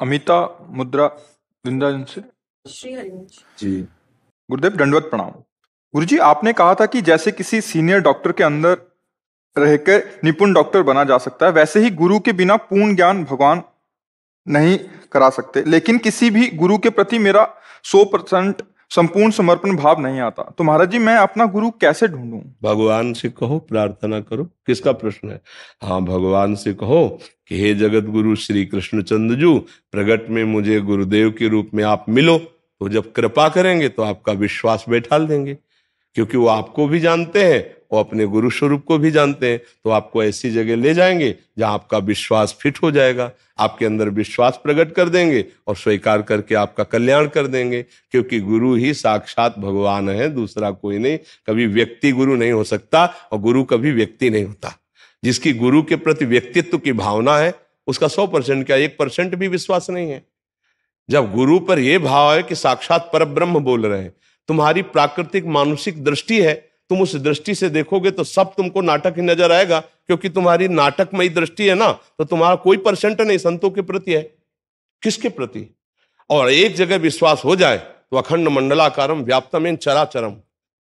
अमिता मुद्रा वृंदावन से। श्री हरिवंश जी गुरुदेव, दंडवत प्रणाम। गुरुजी, आपने कहा था कि जैसे किसी सीनियर डॉक्टर के अंदर रहकर निपुण डॉक्टर बना जा सकता है, वैसे ही गुरु के बिना पूर्ण ज्ञान भगवान नहीं करा सकते। लेकिन किसी भी गुरु के प्रति मेरा 100% संपूर्ण समर्पण भाव नहीं आता, तो महाराज जी मैं अपना गुरु कैसे ढूंढूं? भगवान से कहो, प्रार्थना करो। किसका प्रश्न है? हाँ, भगवान से कहो कि हे जगत गुरु श्री कृष्णचंद्र जू, प्रगट में मुझे गुरुदेव के रूप में आप मिलो। तो जब कृपा करेंगे तो आपका विश्वास बैठाल देंगे, क्योंकि वो आपको भी जानते हैं और अपने गुरु स्वरूप को भी जानते हैं। तो आपको ऐसी जगह ले जाएंगे जहां आपका विश्वास फिट हो जाएगा, आपके अंदर विश्वास प्रकट कर देंगे और स्वीकार करके आपका कल्याण कर देंगे। क्योंकि गुरु ही साक्षात भगवान है, दूसरा कोई नहीं। कभी व्यक्ति गुरु नहीं हो सकता और गुरु कभी व्यक्ति नहीं होता। जिसकी गुरु के प्रति व्यक्तित्व की भावना है उसका 100% क्या 1% भी विश्वास नहीं है। जब गुरु पर यह भाव है कि साक्षात परब्रह्म बोल रहे हैं, तुम्हारी प्राकृतिक मानसिक दृष्टि है, तुम उस दृष्टि से देखोगे तो सब तुमको नाटक ही नजर आएगा। क्योंकि तुम्हारी नाटकमयी दृष्टि है ना, तो तुम्हारा कोई % नहीं संतों के प्रति है। किसके प्रति? और एक जगह विश्वास हो जाए तो अखंड मंडलाकारम व्याप्तमेन चराचरम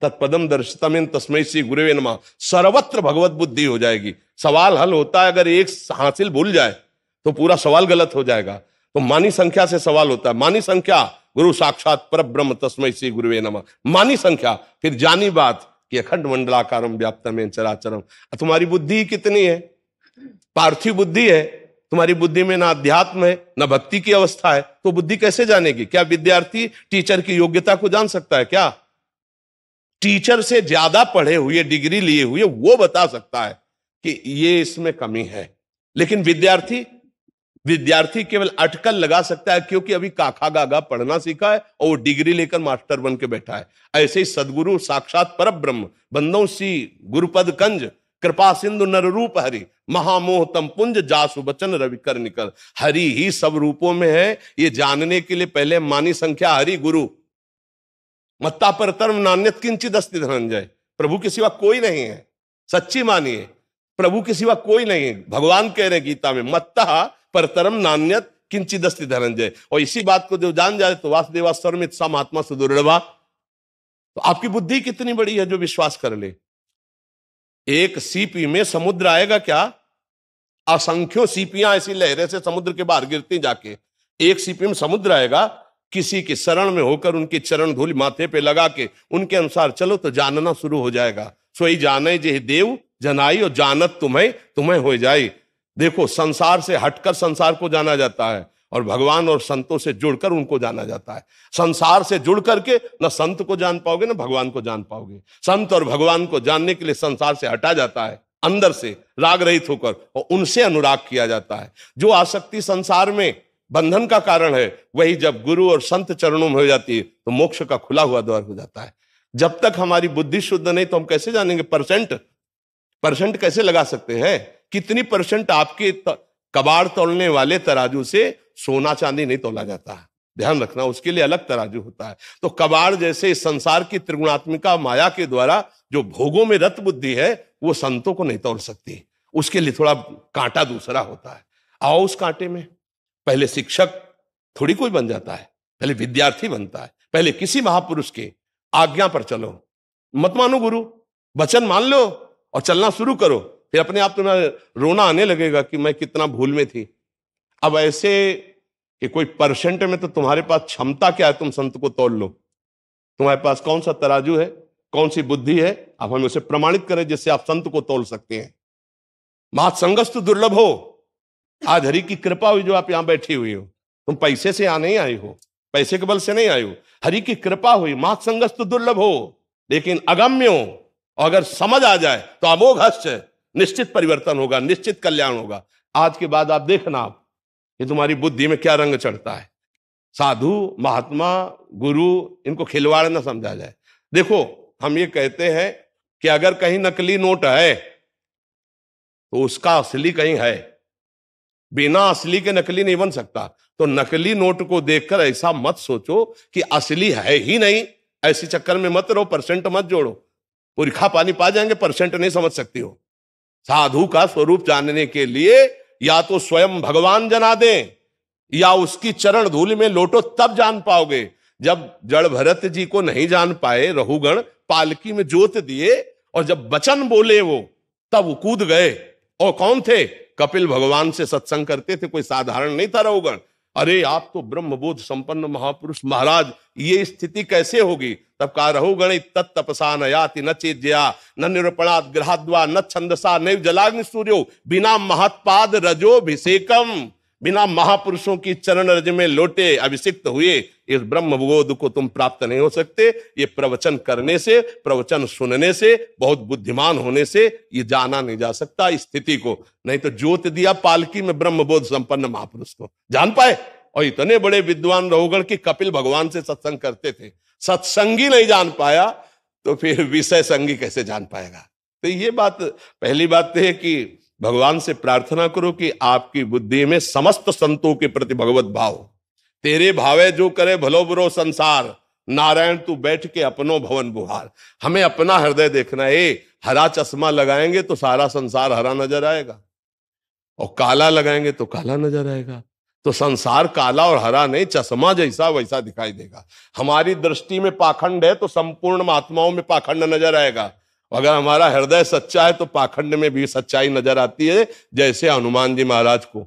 तत्पदम दर्शितमेन तस्मै श्री गुरुवे नमः, सर्वत्र भगवत बुद्धि हो जाएगी। सवाल हल होता है, अगर एक हासिल भूल जाए तो पूरा सवाल गलत हो जाएगा। तो मानी संख्या से सवाल होता है। मानी संख्या गुरु साक्षात परब्रह्म तस्मै श्री गुरुवे नमः, मानी संख्या। फिर जानी बात कि अखंड मंडलाकारम व्याप्तमेन चराचरम। तुम्हारी बुद्धि कितनी है? पार्थिव बुद्धि है। तुम्हारी बुद्धि में ना अध्यात्म है ना भक्ति की अवस्था है, तो बुद्धि कैसे जानेगी? क्या विद्यार्थी टीचर की योग्यता को जान सकता है क्या? टीचर से ज्यादा पढ़े हुए, डिग्री लिए हुए, वो बता सकता है कि ये इसमें कमी है। लेकिन विद्यार्थी केवल अटकल लगा सकता है, क्योंकि अभी काखा गागा पढ़ना सीखा है और वो डिग्री लेकर मास्टर बन के बैठा है। ऐसे ही सदगुरु साक्षात परब्रह्म बंदों सी गुरुपद कंज कृपा सिंधु नर रूप हरि महामोह तम पुंज जासु बचन रवि कर निकल। हरि ही सब रूपों में है, ये जानने के लिए पहले मानी संख्या हरि गुरु मत्ता पर तरम नान्यत किंचित अस्ति धनंजय। प्रभु के सिवा कोई नहीं है, सच्ची मानिए, प्रभु के सिवा कोई नहीं है। भगवान कह रहे गीता में मत्ता परतरम नान्यत किंचिदस्ति धनंजय। और इसी बात को जो जान जाए तो वासुदेवा सर्वमित सा महात्मा सुदुर्लभा। तो आपकी बुद्धि कितनी बड़ी है जो विश्वास कर ले। एक सीपी में समुद्र आएगा क्या? असंख्यों सीपियां ऐसी लहरें से समुद्र के बाहर गिरती जाके, एक सीपी में समुद्र आएगा। किसी के शरण में होकर उनकी चरण धूल माथे पे लगा के उनके अनुसार चलो तो जानना शुरू हो जाएगा। सोई जाने जे देव जनाई और जानत तुम्हें हो जाए। देखो, संसार से हटकर संसार को जाना जाता है और भगवान और संतों से जुड़कर उनको जाना जाता है। संसार से जुड़ करके न संत को जान पाओगे न भगवान को जान पाओगे। संत और भगवान को जानने के लिए संसार से हटा जाता है, अंदर से राग रहित होकर, और उनसे अनुराग किया जाता है। जो आसक्ति संसार में बंधन का कारण है, वही जब गुरु और संत चरणों में हो जाती है तो मोक्ष का खुला हुआ द्वार हो जाता है। जब तक हमारी बुद्धि शुद्ध नहीं तो हम कैसे जानेंगे? परसेंट कैसे लगा सकते हैं? कितनी % आपके कबाड़ तोलने वाले तराजू से सोना चांदी नहीं तोला जाता है। ध्यान रखना, उसके लिए अलग तराजू होता है। तो कबाड़ जैसे संसार की त्रिगुणात्मिका माया के द्वारा जो भोगों में रत बुद्धि है, वो संतों को नहीं तोल सकती। उसके लिए थोड़ा कांटा दूसरा होता है। आओ उस कांटे में। पहले शिक्षक थोड़ी कोई बन जाता है, पहले विद्यार्थी बनता है। पहले किसी महापुरुष के आज्ञा पर चलो, मत मानो गुरु, वचन मान लो और चलना शुरू करो। फिर अपने आप तुम्हें रोना आने लगेगा कि मैं कितना भूल में थी। अब ऐसे कि कोई % में तो तुम्हारे पास क्षमता क्या है? तुम संत को तोल लो। तुम्हारे पास कौन सा तराजू है, कौन सी बुद्धि है? आप हमें उसे प्रमाणित करें जिससे आप संत को तोल सकते हैं। महत्संगस्तु दुर्लभ हो। आज हरि की कृपा हुई जो आप यहां बैठी हुई हो। तुम पैसे से यहां नहीं आई हो, पैसे के बल से नहीं आई हो। हरि की कृपा हुई। महत्संगस्तु दुर्लभ हो, लेकिन अगम्य हो। और अगर समझ आ जाए तो अमोघ हस्त निश्चित परिवर्तन होगा, निश्चित कल्याण होगा। आज के बाद आप देखना आप कि तुम्हारी बुद्धि में क्या रंग चढ़ता है। साधु, महात्मा, गुरु, इनको खिलवाड़ न समझा जाए। देखो, हम ये कहते हैं कि अगर कहीं नकली नोट है तो उसका असली कहीं है। बिना असली के नकली नहीं बन सकता। तो नकली नोट को देखकर ऐसा मत सोचो कि असली है ही नहीं। ऐसी चक्कर में मत रहो, % मत जोड़ो। पूरी खा पानी पा जाएंगे, % नहीं समझ सकती हो। साधु का स्वरूप जानने के लिए या तो स्वयं भगवान जना दें या उसकी चरण धूलि में लोटो, तब जान पाओगे। जब जड़ भरत जी को नहीं जान पाए रहुगण, पालकी में जोत दिए और जब वचन बोले वो, तब वो कूद गए। और कौन थे? कपिल भगवान से सत्संग करते थे, कोई साधारण नहीं था रहुगण। अरे आप तो ब्रह्मबोध संपन्न महापुरुष, महाराज ये स्थिति कैसे होगी? तब कहा रहुगण तत्तपसा न याति न चेज्या न निरूपणात् गृहाद्वा न छंदसा नैव जलाग्नि सूर्यो बिना महत्पाद रजोभिषेकम। बिना महापुरुषों की चरण रज में लोटे अभिषिक्त हुए इस ब्रह्मबोध को तुम प्राप्त नहीं हो सकते। ये प्रवचन करने से, प्रवचन सुनने से, बहुत बुद्धिमान होने से ये जाना नहीं जा सकता स्थिति को। नहीं तो जोत दिया पालकी में ब्रह्मबोध संपन्न महापुरुष को, जान पाए। और इतने बड़े विद्वान रहुगण की कपिल भगवान से सत्संग करते थे, सत्संगी नहीं जान पाया तो फिर विषय संगी कैसे जान पाएगा? तो ये बात, पहली बात तो है कि भगवान से प्रार्थना करो कि आपकी बुद्धि में समस्त संतों के प्रति भगवत भाव, तेरे भावे जो करे भलो बुरो संसार, नारायण तू बैठ के अपनो भवन बुहार। हमें अपना हृदय देखना है। हरा चश्मा लगाएंगे तो सारा संसार हरा नजर आएगा, और काला लगाएंगे तो काला नजर आएगा। तो संसार काला और हरा नहीं, चश्मा जैसा वैसा दिखाई देगा। हमारी दृष्टि में पाखंड है तो संपूर्ण महात्माओं में पाखंड नजर आएगा। अगर हमारा हृदय सच्चा है तो पाखंड में भी सच्चाई नजर आती है। जैसे हनुमान जी महाराज को,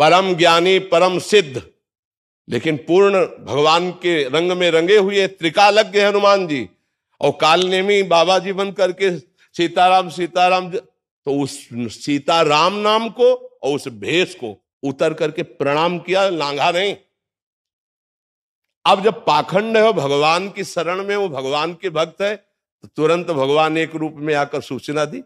परम ज्ञानी परम सिद्ध, लेकिन पूर्ण भगवान के रंग में रंगे हुए त्रिकालज्ञ हनुमान जी, और कालनेमी बाबा जी बन करके सीताराम सीताराम, तो उस सीताराम नाम को और उस भेष को उतर करके प्रणाम किया, लांघा नहीं। अब जब पाखंड है भगवान की शरण में, वो भगवान के भक्त है, तो तुरंत भगवान एक रूप में आकर सूचना दी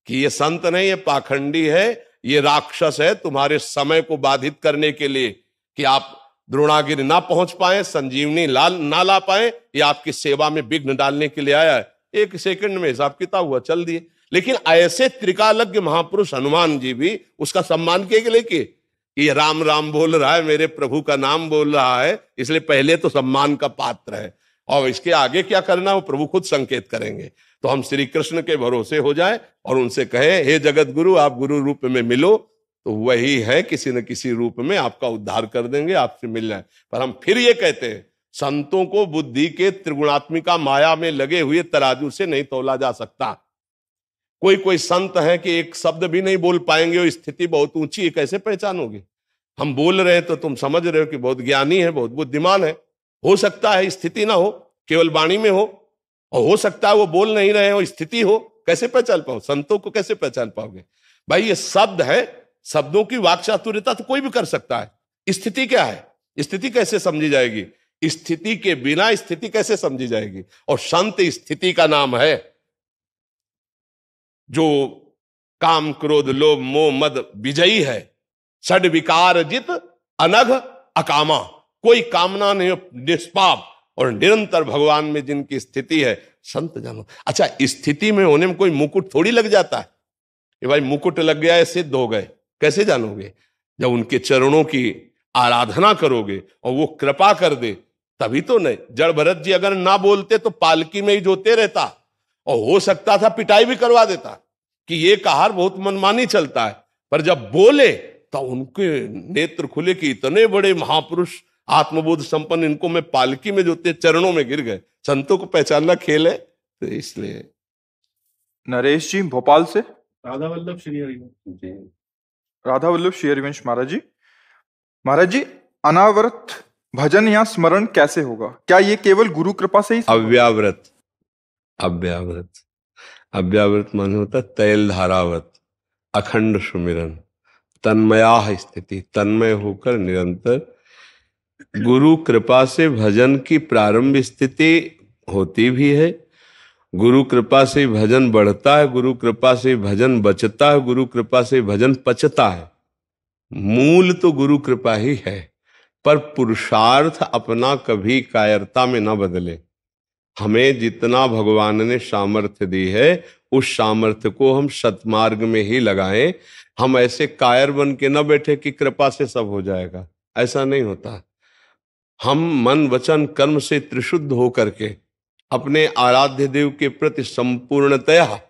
कि ये संत नहीं, ये पाखंडी है, ये राक्षस है, तुम्हारे समय को बाधित करने के लिए कि आप द्रोणागिरि ना पहुंच पाए, संजीवनी ना ला पाए, ये आपकी सेवा में विघ्न डालने के लिए आया है। एक सेकंड में हिसाब किताब हुआ, चल दिए। लेकिन ऐसे त्रिकालज्ञ महापुरुष हनुमान जी भी उसका सम्मान किए लिए कि ये राम राम बोल रहा है, मेरे प्रभु का नाम बोल रहा है, इसलिए पहले तो सम्मान का पात्र है। और इसके आगे क्या करना वो प्रभु खुद संकेत करेंगे। तो हम श्री कृष्ण के भरोसे हो जाए और उनसे कहें, हे जगत गुरु, आप गुरु रूप में मिलो, तो वही है किसी न किसी रूप में आपका उद्धार कर देंगे, आपसे मिल जाए। पर हम फिर ये कहते हैं, संतों को बुद्धि के त्रिगुणात्मिका माया में लगे हुए तराजू से नहीं तौला जा सकता। कोई कोई संत है कि एक शब्द भी नहीं बोल पाएंगे और स्थिति बहुत ऊंची है, कैसे पहचानोगे? हम बोल रहे हैं तो तुम समझ रहे हो कि बहुत ज्ञानी है, बहुत बुद्धिमान है। हो सकता है स्थिति ना हो, केवल वाणी में हो, और हो सकता है वो बोल नहीं रहे हो, स्थिति हो। कैसे पहचान पाओ? संतों को कैसे पहचान पाओगे? भाई ये शब्द है, शब्दों की वाक चातुर्यता तो कोई भी कर सकता है। स्थिति क्या है? स्थिति कैसे समझी जाएगी? स्थिति के बिना स्थिति कैसे समझी जाएगी? और संत स्थिति का नाम है, जो काम क्रोध लोभ मोह मद विजयी है, षड विकार जित अनघ अकामा, कोई कामना नहीं, निष्पाप और निरंतर भगवान में जिनकी स्थिति है, संत जानो। अच्छा, स्थिति में होने में कोई मुकुट थोड़ी लग जाता है कि भाई मुकुट लग गया है सिद्ध हो गए। कैसे जानोगे? जब उनके चरणों की आराधना करोगे और वो कृपा कर दे तभी तो। नहीं, जड़ भरत जी अगर ना बोलते तो पालकी में ही जोते रहता, और हो सकता था पिटाई भी करवा देता कि ये कहार बहुत मनमानी चलता है। पर जब बोले तो उनके नेत्र खुले कि इतने बड़े महापुरुष आत्मबोध संपन्न, इनको मैं पालकी में जोते चरणों में गिर गए। संतों को पहचानना खेल है, तो इसलिए। नरेश जी भोपाल से। राधा वल्लभ श्री हरिवंश। राधा वल्लभ श्री हरिवंश महाराज जी। महाराज जी, अनावरत भजन या स्मरण कैसे होगा? क्या ये केवल गुरु कृपा से ही? अव्यावृत। अव्यावृत, अव्यावृत माने होता तैल धारावत, अखंड सुमिरन, तन्मया स्थिति, तन्मय होकर निरंतर। गुरु कृपा से भजन की प्रारंभ स्थिति होती भी है, गुरु कृपा से भजन बढ़ता है, गुरु कृपा से भजन बचता है, गुरु कृपा से भजन पचता है। मूल तो गुरु कृपा ही है, पर पुरुषार्थ अपना कभी कायरता में न बदले। हमें जितना भगवान ने सामर्थ्य दी है, उस सामर्थ्य को हम सत्मार्ग में ही लगाएं। हम ऐसे कायर बन के न बैठे कि कृपा से सब हो जाएगा, ऐसा नहीं होता। हम मन वचन कर्म से त्रिशुद्ध होकर के अपने आराध्य देव के प्रति संपूर्णतया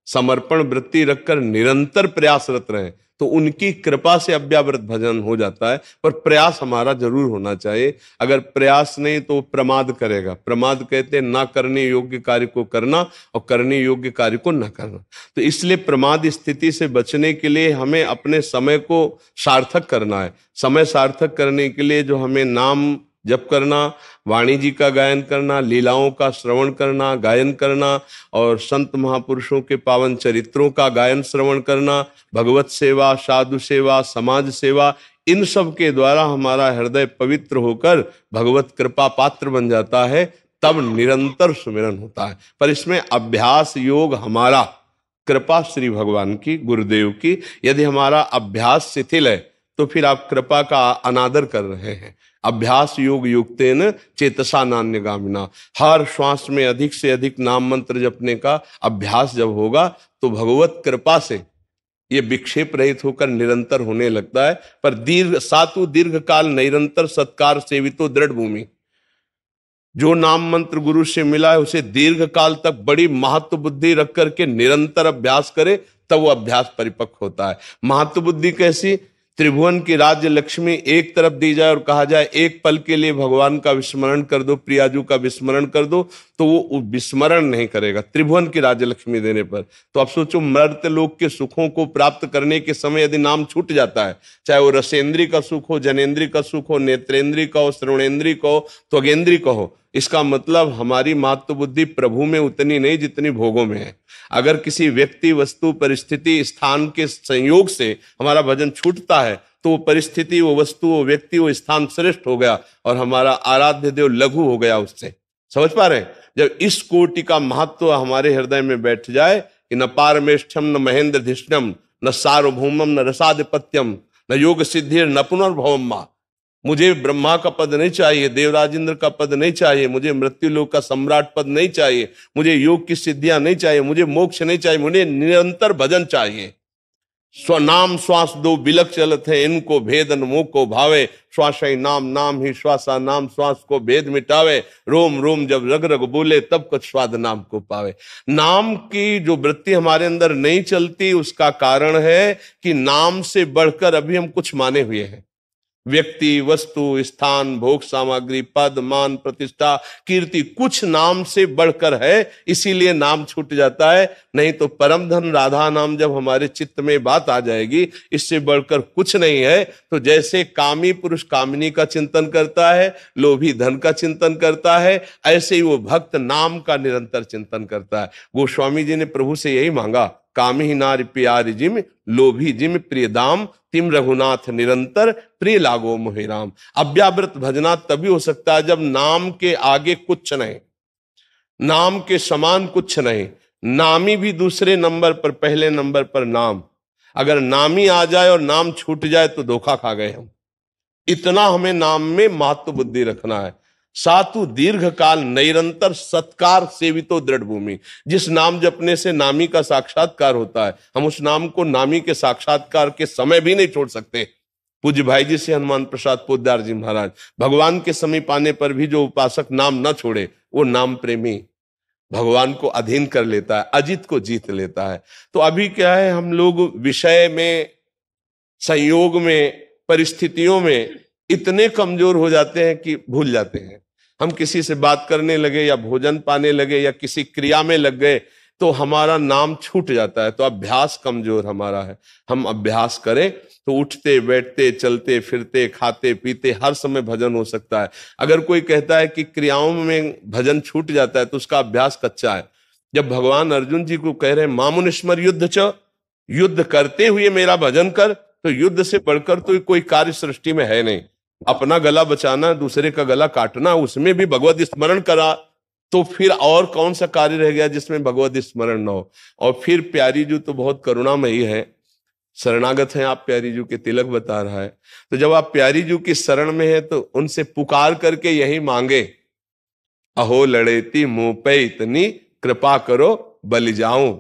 समर्पण वृत्ति रखकर निरंतर प्रयासरत रहें तो उनकी कृपा से अव्यावृत भजन हो जाता है। पर प्रयास हमारा जरूर होना चाहिए। अगर प्रयास नहीं तो प्रमाद करेगा। प्रमाद कहते हैं ना करने योग्य कार्य को करना और करने योग्य कार्य को ना करना। तो इसलिए प्रमाद स्थिति से बचने के लिए हमें अपने समय को सार्थक करना है। समय सार्थक करने के लिए जो हमें नाम जप करना, वाणी जी का गायन करना, लीलाओं का श्रवण करना, गायन करना और संत महापुरुषों के पावन चरित्रों का गायन श्रवण करना, भगवत सेवा, साधु सेवा, समाज सेवा, इन सब के द्वारा हमारा हृदय पवित्र होकर भगवत कृपा पात्र बन जाता है। तब निरंतर सुमिरन होता है। पर इसमें अभ्यास योग हमारा, कृपा श्री भगवान की, गुरुदेव की। यदि हमारा अभ्यास शिथिल है तो फिर आप कृपा का अनादर कर रहे हैं। अभ्यास योग युक्तेन चेतसा नान्यगामिना। हर श्वास में अधिक से अधिक नाम मंत्र जपने का अभ्यास जब होगा तो भगवत कृपा से ये विक्षेप रहित होकर निरंतर होने लगता है। पर दीर्घ काल निरंतर सत्कार सेवितो दृढ़ भूमि। जो नाम मंत्र गुरु से मिला है उसे दीर्घ काल तक बड़ी महत्व बुद्धि रख करके निरंतर अभ्यास करे, तब वो अभ्यास परिपक्व होता है। महत्व बुद्धि कैसी? त्रिभुवन की राज्य लक्ष्मी एक तरफ दी जाए और कहा जाए एक पल के लिए भगवान का विस्मरण कर दो, प्रियाजू का विस्मरण कर दो, तो वो विस्मरण नहीं करेगा त्रिभुवन की राज्य लक्ष्मी देने पर। तो आप सोचो, मर्त्य लोक के सुखों को प्राप्त करने के समय यदि नाम छूट जाता है, चाहे वो रसेंद्री का सुख हो, जनेन्द्री का सुख हो, नेत्रेंद्री का हो, श्रवणेन्द्री का हो, त्वगेंद्री का हो, इसका मतलब हमारी महत्व बुद्धि प्रभु में उतनी नहीं जितनी भोगों में है। अगर किसी व्यक्ति, वस्तु, परिस्थिति, स्थान के संयोग से हमारा भजन छूटता है तो वो परिस्थिति, वो वस्तु, वो व्यक्ति, वो स्थान श्रेष्ठ हो गया और हमारा आराध्य देव लघु हो गया उससे। समझ पा रहे हैं? जब इस कोटि का महत्व हमारे हृदय में बैठ जाए कि न पारमेष्ठ्यम, न महेंद्र धिष्ण्यम, न सार्वभौमम, न रसाधिपत्यम, न योग सिद्धि, न पुनर्भवम मां। मुझे ब्रह्मा का पद नहीं चाहिए, देवराजेंद्र का पद नहीं चाहिए, मुझे मृत्यु लोक का सम्राट पद नहीं चाहिए, मुझे योग की सिद्धियां नहीं चाहिए, मुझे मोक्ष नहीं चाहिए, मुझे निरंतर भजन चाहिए। स्वनाम श्वास दो बिलक चलत है, इनको भेदन मोह को भावे, श्वास ही नाम, नाम ही श्वासा, नाम श्वास को भेद मिटावे, रोम रोम जब रग रग बोले तब कुछ स्वाद नाम को पावे। नाम की जो वृत्ति हमारे अंदर नहीं चलती उसका कारण है कि नाम से बढ़कर अभी हम कुछ माने हुए हैं। व्यक्ति, वस्तु, स्थान, भोग सामग्री, पद, मान, प्रतिष्ठा, कीर्ति, कुछ नाम से बढ़कर है, इसीलिए नाम छूट जाता है। नहीं तो परम धन राधा नाम जब हमारे चित्त में बात आ जाएगी, इससे बढ़कर कुछ नहीं है। तो जैसे कामी पुरुष कामिनी का चिंतन करता है, लोभी धन का चिंतन करता है, ऐसे ही वो भक्त नाम का निरंतर चिंतन करता है। गोस्वामी जी ने प्रभु से यही मांगा, कामी नारी प्यारी जिम, लोभी जिम प्रिय दाम, तिम रघुनाथ निरंतर प्रिय लागो मोहि राम। अव्यावृत भजना तभी हो सकता है जब नाम के आगे कुछ नहीं, नाम के समान कुछ नहीं। नामी भी दूसरे नंबर पर, पहले नंबर पर नाम। अगर नामी आ जाए और नाम छूट जाए तो धोखा खा गए हम। इतना हमें नाम में महत्व बुद्धि रखना है। सातु दीर्घ काल निरंतर सत्कार सेवितो दृढ़ भूमि। जिस नाम जपने से नामी का साक्षात्कार होता है, हम उस नाम को नामी के साक्षात्कार के समय भी नहीं छोड़ सकते। पूज्य भाई जी से हनुमान प्रसाद पोद्दार जी महाराज, भगवान के समीप आने पर भी जो उपासक नाम न छोड़े वो नाम प्रेमी भगवान को अधीन कर लेता है, अजित को जीत लेता है। तो अभी क्या है, हम लोग विषय में, संयोग में, परिस्थितियों में इतने कमजोर हो जाते हैं कि भूल जाते हैं। हम किसी से बात करने लगे या भोजन पाने लगे या किसी क्रिया में लग गए तो हमारा नाम छूट जाता है। तो अभ्यास कमजोर हमारा है। हम अभ्यास करें तो उठते बैठते, चलते फिरते, खाते पीते हर समय भजन हो सकता है। अगर कोई कहता है कि क्रियाओं में भजन छूट जाता है तो उसका अभ्यास कच्चा है। जब भगवान अर्जुन जी को कह रहे हैं मामुनिस्मर युद्ध च, युद्ध करते हुए मेरा भजन कर, तो युद्ध से बढ़कर तो कोई कार्य सृष्टि में है नहीं। अपना गला बचाना, दूसरे का गला काटना, उसमें भी भगवत स्मरण करा तो फिर और कौन सा कार्य रह गया जिसमें भगवत स्मरण न हो। और फिर प्यारी जी तो बहुत करुणामयी है, शरणागत हैं आप, प्यारी जी के तिलक बता रहा है। तो जब आप प्यारी जी की शरण में है तो उनसे पुकार करके यही मांगे, अहो लड़ेती मुंह पे इतनी कृपा करो बलि जाऊं,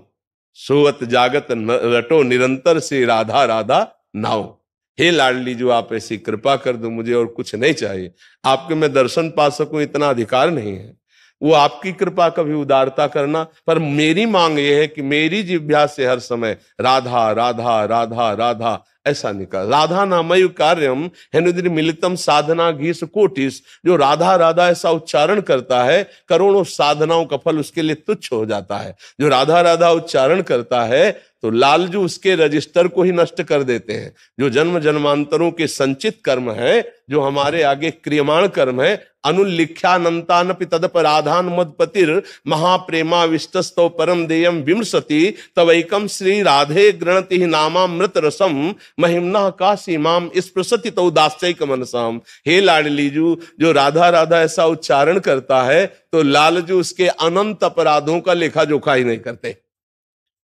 सोवत जागत रटो निरंतर से राधा राधा नाओ। हे लाडली जो आप ऐसी कृपा कर दो, मुझे और कुछ नहीं चाहिए, आपके मैं दर्शन पा सकूं इतना अधिकार नहीं है। वो आपकी कृपा, कभी उदारता करना। पर मेरी मांग ये है कि मेरी जिह्वा से हर समय राधा राधा राधा राधा ऐसा निकल। राधा नामयु कार्यम हेनुद्री मिलितम साधना घीस कोटिस। जो राधा राधा ऐसा उच्चारण करता है, करोड़ों साधनाओं का फल उसके लिए तुच्छ हो जाता है। जो राधा राधा उच्चारण करता है तो लालजू उसके रजिस्टर को ही नष्ट कर देते हैं। जो जन्म जन्मांतरों के संचित कर्म है, जो हमारे आगे क्रियमाण कर्म है, अनुल्लिख्यानंतानपि तदपराधान मदपतिर महाप्रेमा विष्टस्तव परम देयम विमृशति तवैकम श्री राधे गृणति नामामृत रसम महिम्ना का सीमाम स्पृशति तो दास्यैक मनसाम। हे लाडलीजू, जो राधा राधा ऐसा उच्चारण करता है तो लालजू उसके अनंत अपराधों का लेखा जोखा ही नहीं करते।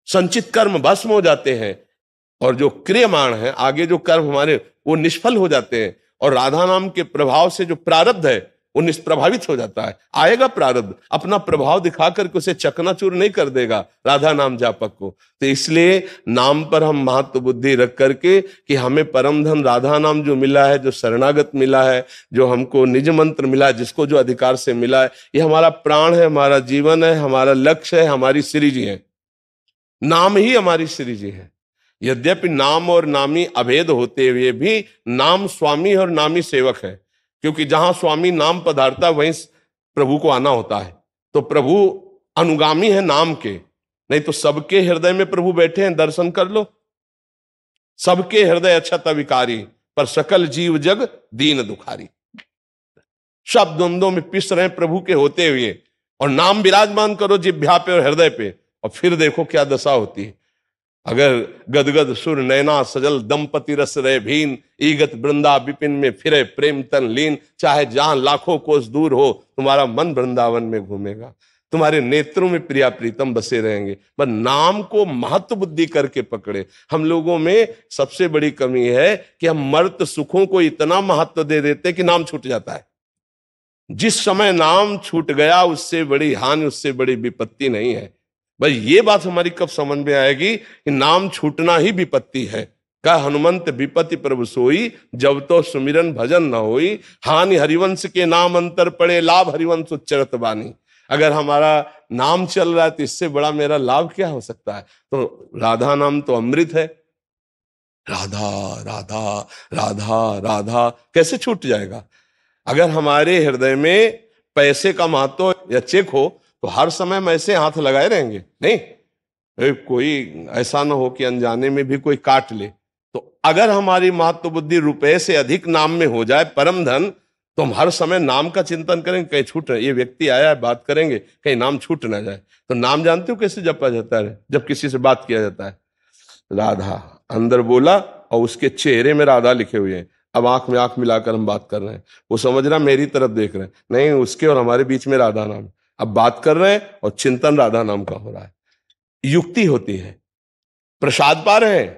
संचित कर्म भस्म हो जाते हैं और जो क्रियमाण है, आगे जो कर्म हमारे, वो निष्फल हो जाते हैं। और राधा नाम के प्रभाव से जो प्रारब्ध है वो निष्प्रभावित हो जाता है। आएगा प्रारब्ध, अपना प्रभाव दिखा करके उसे चकनाचूर नहीं कर देगा राधा नाम जापक को। तो इसलिए नाम पर हम महत्व बुद्धि रख करके कि हमें परम धन राधा नाम जो मिला है, जो शरणागत मिला है, जो हमको निज मंत्र मिला है, जिसको जो अधिकार से मिला है, ये हमारा प्राण है, हमारा जीवन है, हमारा लक्ष्य है, हमारी श्री जी है। नाम ही हमारी श्री जी है। यद्यपि नाम और नामी अभेद होते हुए भी नाम स्वामी और नामी सेवक है, क्योंकि जहां स्वामी नाम पधारता वहीं प्रभु को आना होता है। तो प्रभु अनुगामी है नाम के, नहीं तो सबके हृदय में प्रभु बैठे हैं, दर्शन कर लो। सबके हृदय अक्षत विकारी, पर सकल जीव जग दीन दुखारी। सब द्वंद्वों में पिस रहे प्रभु के होते हुए, और नाम विराजमान करो जिह्वा पे और हृदय पे, और फिर देखो क्या दशा होती है। अगर गदगद सुर नैना सजल दंपति रस रहे भीन, ईगत वृंदा विपिन में फिरे प्रेम तन लीन। चाहे जहां लाखों कोस दूर हो, तुम्हारा मन वृंदावन में घूमेगा, तुम्हारे नेत्रों में प्रिया प्रीतम बसे रहेंगे। पर नाम को महत्व बुद्धि करके पकड़े। हम लोगों में सबसे बड़ी कमी है कि हम मर्त सुखों को इतना महत्व दे देते कि नाम छूट जाता है। जिस समय नाम छूट गया, उससे बड़ी हानि, उससे बड़ी विपत्ति नहीं है। भाई ये बात हमारी कब समझ में आएगी कि नाम छूटना ही विपत्ति है। का हनुमंत विपत्ति प्रभु सोई, जब तो सुमिरन भजन न होई। हानि हरिवंश के नाम अंतर पड़े, लाभ हरिवंश उच्चरत बानी। अगर हमारा नाम चल रहा है तो इससे बड़ा मेरा लाभ क्या हो सकता है। तो राधा नाम तो अमृत है। राधा राधा राधा राधा कैसे छूट जाएगा। अगर हमारे हृदय में पैसे का महत्व या चेक हो तो हर समय हम ऐसे हाथ लगाए रहेंगे, नहीं। कोई ऐसा ना हो कि अनजाने में भी कोई काट ले। तो अगर हमारी महत्व बुद्धि रुपए से अधिक नाम में हो जाए, परम धन, तो हम हर समय नाम का चिंतन करेंगे, कहीं छूट ये व्यक्ति आया है, बात करेंगे, कहीं नाम छूट ना जाए। तो नाम जानते हो कैसे जपा जाता है। जब किसी से बात किया जाता है, राधा अंदर बोला और उसके चेहरे में राधा लिखे हुए हैं। अब आंख में आंख मिलाकर हम बात कर रहे हैं, वो समझ रहा मेरी तरफ देख रहे हैं, नहीं, उसके और हमारे बीच में राधा नाम। अब बात कर रहे हैं और चिंतन राधा नाम का हो रहा है। युक्ति होती है। प्रसाद पा रहे हैं,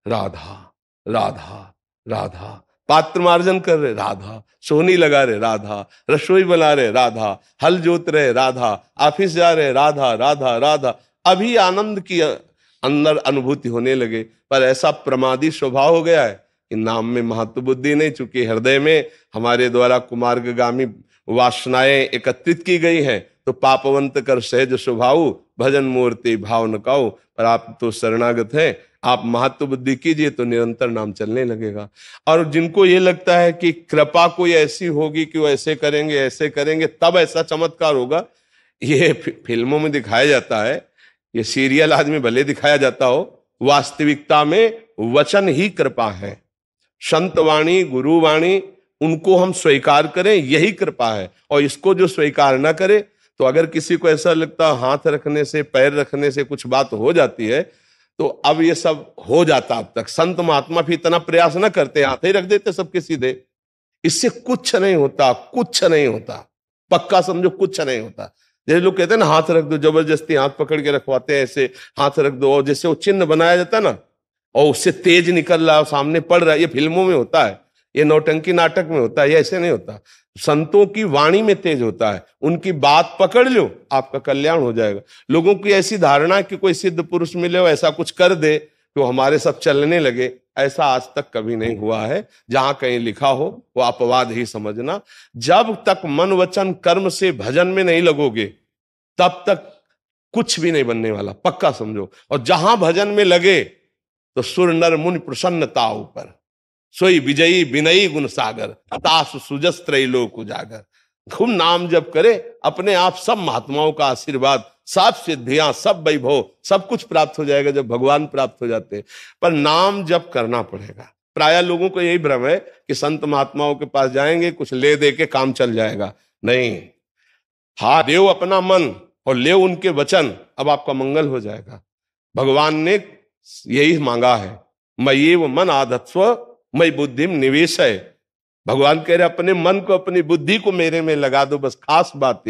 राधा राधा राधा। पात्र मार्जन कर रहे, राधा। सोनी लगा रहे, राधा। रसोई बना रहे, राधा। हल जोत रहे, राधा। ऑफिस जा रहे, राधा राधा राधा। अभी आनंद की अंदर अनुभूति होने लगे। पर ऐसा प्रमादी स्वभाव हो गया है कि नाम में महत्व बुद्धि नहीं, चूंकि हृदय में हमारे द्वारा कुमार्गामी वासनाएं एकत्रित की गई हैं। तो पापवंत कर सहज स्वभाव, भजन मूर्ति भाव न काऊ। पर आप तो शरणागत हैं, आप महत्व बुद्धि कीजिए तो निरंतर नाम चलने लगेगा। और जिनको ये लगता है कि कृपा कोई ऐसी होगी कि वो ऐसे करेंगे तब ऐसा चमत्कार होगा, ये फिल्मों में दिखाया जाता है, ये सीरियल आदमी भले दिखाया जाता हो, वास्तविकता में वचन ही कृपा है। संत वाणी, गुरु वाणी, उनको हम स्वीकार करें, यही कृपा है। और इसको जो स्वीकार ना करे, तो अगर किसी को ऐसा लगता है हाथ रखने से, पैर रखने से कुछ बात हो जाती है, तो अब ये सब हो जाता। अब तक संत महात्मा भी इतना प्रयास ना करते, हाथ ही रख देते सबके सीधे। इससे कुछ नहीं होता, कुछ नहीं होता, पक्का समझो कुछ नहीं होता। जैसे लोग कहते हैं ना हाथ रख दो, जबरदस्ती हाथ पकड़ के रखवाते हैं, ऐसे हाथ रख दो, और जैसे वो चिन्ह बनाया जाता है ना, और उससे तेज निकल रहा है, सामने पड़ रहा है। ये फिल्मों में होता है, ये नौटंकी नाटक में होता है, ये ऐसे नहीं होता। संतों की वाणी में तेज होता है। उनकी बात पकड़ लो, आपका कल्याण हो जाएगा। लोगों की ऐसी धारणा कि कोई सिद्ध पुरुष मिले हो, ऐसा कुछ कर दे तो हमारे सब चलने लगे, ऐसा आज तक कभी नहीं हुआ है। जहां कहीं लिखा हो वो अपवाद ही समझना। जब तक मन वचन कर्म से भजन में नहीं लगोगे तब तक कुछ भी नहीं बनने वाला, पक्का समझो। और जहां भजन में लगे तो सुर नर मुनि प्रसन्नता ऊपर, सोई विजयी विनयी गुण सागर, तासु सुजस त्रैलोक उजागर। खूब नाम जप करे, अपने आप सब महात्माओं का आशीर्वाद, सब सिद्धियां, सब वैभव, सब कुछ प्राप्त हो जाएगा जब भगवान प्राप्त हो जाते हैं। पर नाम जप करना पड़ेगा। प्राय लोगों को यही भ्रम है कि संत महात्माओं के पास जाएंगे, कुछ ले दे के काम चल जाएगा। नहीं, हाँ देव अपना मन और ले उनके वचन, अब आपका मंगल हो जाएगा। भगवान ने यही मांगा है, मयि वो मन आधत्स्व मई बुद्धि निवेश है। भगवान कह रहे अपने मन को, अपनी बुद्धि को मेरे में लगा दो। बस खास बात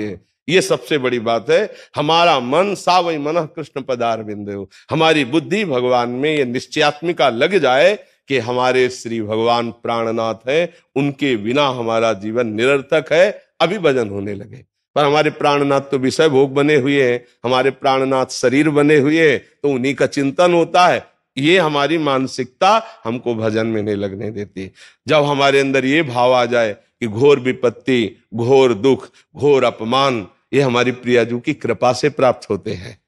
ये सबसे बड़ी बात है। हमारा मन सा वही मन कृष्ण पदारविंद हो, हमारी बुद्धि भगवान में ये निश्चयात्मिका लग जाए कि हमारे श्री भगवान प्राणनाथ है, उनके बिना हमारा जीवन निरर्थक है। अभी भजन होने लगे। पर हमारे प्राणनाथ तो विषय भोग बने हुए हैं, हमारे प्राणनाथ शरीर बने हुए हैं, तो उन्हीं का चिंतन होता है। ये हमारी मानसिकता हमको भजन में नहीं लगने देती। जब हमारे अंदर ये भाव आ जाए कि घोर विपत्ति, घोर दुख, घोर अपमान ये हमारी प्रियाजू की कृपा से प्राप्त होते हैं।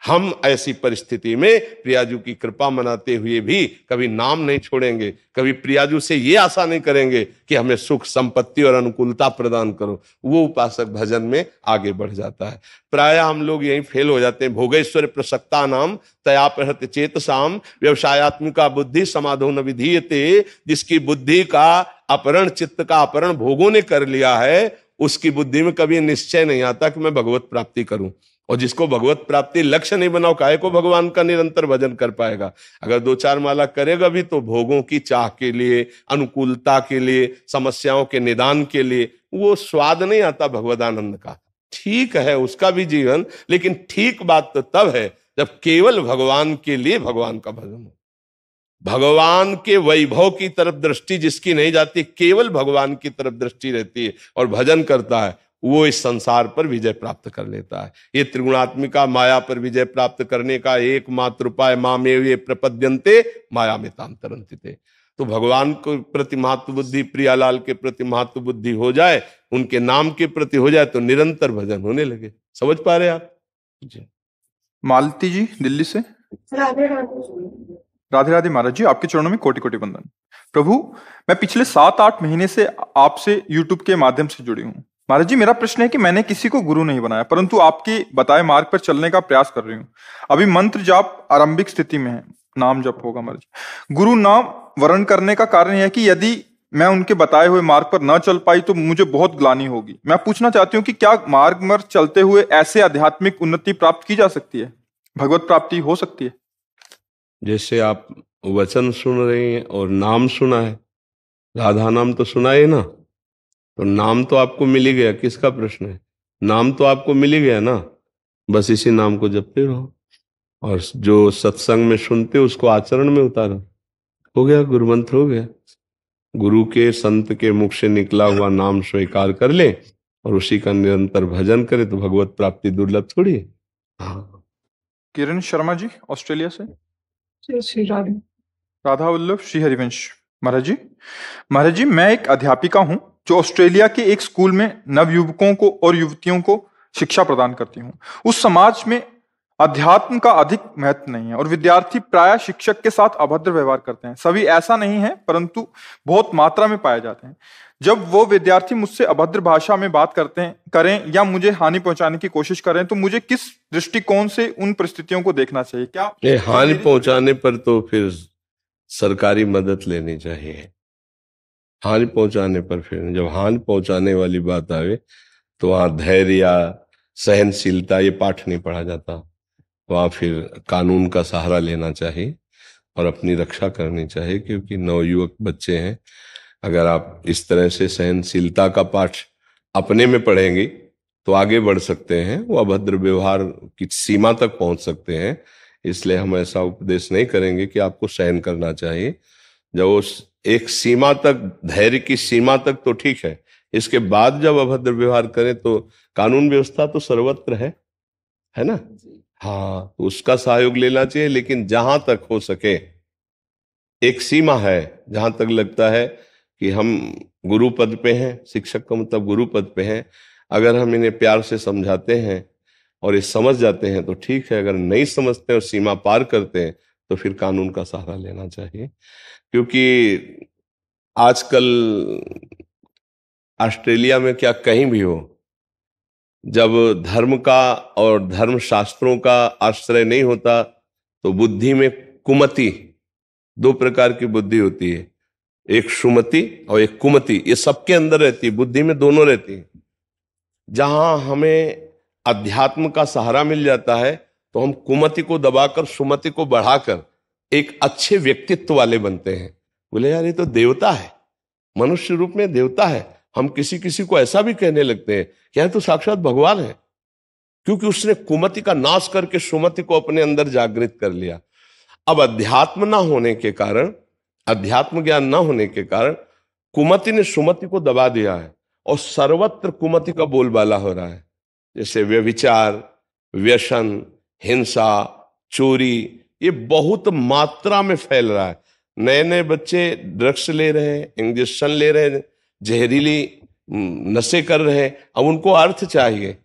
हम ऐसी परिस्थिति में प्रियाजू की कृपा मनाते हुए भी कभी नाम नहीं छोड़ेंगे, कभी प्रियाजू से ये आशा नहीं करेंगे कि हमें सुख संपत्ति और अनुकूलता प्रदान करो। वो उपासक भजन में आगे बढ़ जाता है। प्राय हम लोग यहीं फेल हो जाते हैं। भोगेश्वर प्रसक्ता नाम तया प्रहत चेतसाम व्यवसायत्मिका बुद्धि समाधो न विधीयते। जिसकी बुद्धि का अपहरण, चित्त का अपहरण भोगों ने कर लिया है, उसकी बुद्धि में कभी निश्चय नहीं आता कि मैं भगवत प्राप्ति करूं। और जिसको भगवत प्राप्ति लक्ष्य नहीं बनाओ, काहे को भगवान का निरंतर भजन कर पाएगा। अगर 2-4 माला करेगा भी तो भोगों की चाह के लिए, अनुकूलता के लिए, समस्याओं के निदान के लिए, वो स्वाद नहीं आता भगवदानंद का। ठीक है उसका भी जीवन, लेकिन ठीक बात तो तब है जब केवल भगवान के लिए भगवान का भजन हो। भगवान के वैभव की तरफ दृष्टि जिसकी नहीं जाती, केवल भगवान की तरफ दृष्टि रहती है और भजन करता है, वो इस संसार पर विजय प्राप्त कर लेता है। ये त्रिगुणात्मिका माया पर विजय प्राप्त करने का एकमात्र उपाय मामेव ये प्रपद्यन्ते माया में ताम तरन्ति। तो भगवान को प्रति महत्व बुद्धि, प्रियालाल के प्रति महत्व बुद्धि हो जाए, उनके नाम के प्रति हो जाए, तो निरंतर भजन होने लगे। समझ पा रहे आप जी? मालती जी दिल्ली से। राधे राधे। राधे राधे महाराज जी, आपके चरणों में कोटि कोटि वंदन। प्रभु, मैं पिछले 7-8 महीने से आपसे यूट्यूब के माध्यम से जुड़ी हूँ। महाराज जी, मेरा प्रश्न है कि मैंने किसी को गुरु नहीं बनाया, परंतु आपके बताए मार्ग पर चलने का प्रयास कर रही हूँ। अभी मंत्र जाप आरंभिक स्थिति में है, नाम जप होगा महाराज। गुरु नाम वर्ण करने का कारण यह है कि यदि मैं उनके बताए हुए मार्ग पर न चल पाई तो मुझे बहुत ग्लानि होगी। मैं पूछना चाहती हूँ कि क्या मार्ग पर चलते हुए ऐसे आध्यात्मिक उन्नति प्राप्त की जा सकती है, भगवत प्राप्ति हो सकती है? जैसे आप वचन सुन रहे हैं और नाम सुना है, राधा नाम तो सुना है ना, तो नाम तो आपको मिल ही गया। किसका प्रश्न है? नाम तो आपको मिल ही गया ना। बस इसी नाम को जपते रहो और जो सत्संग में सुनते उसको आचरण में उतारो। हो गया, गुरु मंत्र हो गया। गुरु के, संत के मुख से निकला हुआ नाम स्वीकार कर ले और उसी का निरंतर भजन करे तो भगवत प्राप्ति दुर्लभ थोड़ी है। हाँ। किरण शर्मा जी ऑस्ट्रेलिया से। श्री राधे। राधा वल्लभ श्री हरिवंश। महाराज जी, मैं एक अध्यापिका हूं जो ऑस्ट्रेलिया के एक स्कूल में नवयुवकों को और युवतियों को शिक्षा प्रदान करती हूं। उस समाज में अध्यात्म का अधिक महत्व नहीं है और विद्यार्थी प्रायः शिक्षक के साथ अभद्र व्यवहार करते हैं। सभी ऐसा नहीं है, परंतु बहुत मात्रा में पाए जाते हैं। जब वो विद्यार्थी मुझसे अभद्र भाषा में बात करें या मुझे हानि पहुंचाने की कोशिश करें तो मुझे किस दृष्टिकोण से उन परिस्थितियों को देखना चाहिए? क्या हानि पहुंचाने पर तो फिर सरकारी मदद लेनी चाहिए। हानि पहुंचाने पर फिर जब हानि पहुंचाने वाली बात आवे तो वहां धैर्य या सहनशीलता ये पाठ नहीं पढ़ा जाता। वहां फिर कानून का सहारा लेना चाहिए और अपनी रक्षा करनी चाहिए, क्योंकि नवयुवक बच्चे हैं। अगर आप इस तरह से सहनशीलता का पाठ अपने में पढ़ेंगे तो आगे बढ़ सकते हैं, वो अभद्र व्यवहार की सीमा तक पहुंच सकते हैं। इसलिए हम ऐसा उपदेश नहीं करेंगे कि आपको सहन करना चाहिए। जब उस एक सीमा तक, धैर्य की सीमा तक तो ठीक है, इसके बाद जब अभद्र व्यवहार करें तो कानून व्यवस्था तो सर्वत्र है ना। हाँ, तो उसका सहयोग लेना चाहिए, लेकिन जहां तक हो सके एक सीमा है जहां तक लगता है कि हम गुरु पद पे हैं, शिक्षक का मतलब गुरु पद पे हैं। अगर हम इन्हें प्यार से समझाते हैं और ये समझ जाते हैं तो ठीक है, अगर नहीं समझते और सीमा पार करते हैं तो फिर कानून का सहारा लेना चाहिए। क्योंकि आजकल ऑस्ट्रेलिया में क्या कहीं भी हो, जब धर्म का और धर्म शास्त्रों का आश्रय नहीं होता तो बुद्धि में कुमति, दो प्रकार की बुद्धि होती है, एक सुमति और एक कुमति, ये सबके अंदर रहती है, बुद्धि में दोनों रहती है। जहां हमें अध्यात्म का सहारा मिल जाता है तो हम कुमति को दबाकर सुमति को बढ़ाकर एक अच्छे व्यक्तित्व वाले बनते हैं। बोले यार ये तो देवता है, मनुष्य रूप में देवता है। हम किसी किसी को ऐसा भी कहने लगते हैं कि यार तो साक्षात भगवान है, क्योंकि उसने कुमति का नाश करके सुमति को अपने अंदर जागृत कर लिया। अब अध्यात्म ना होने के कारण, अध्यात्म ज्ञान ना होने के कारण कुमति ने सुमति को दबा दिया है और सर्वत्र कुमति का बोलबाला हो रहा है। जैसे व्यभिचार, व्यसन, हिंसा, चोरी, ये बहुत मात्रा में फैल रहा है। नए नए बच्चे ड्रग्स ले रहे हैं, इंजेक्शन ले रहे हैं, जहरीली नशे कर रहे हैं। अब उनको अर्थ चाहिए,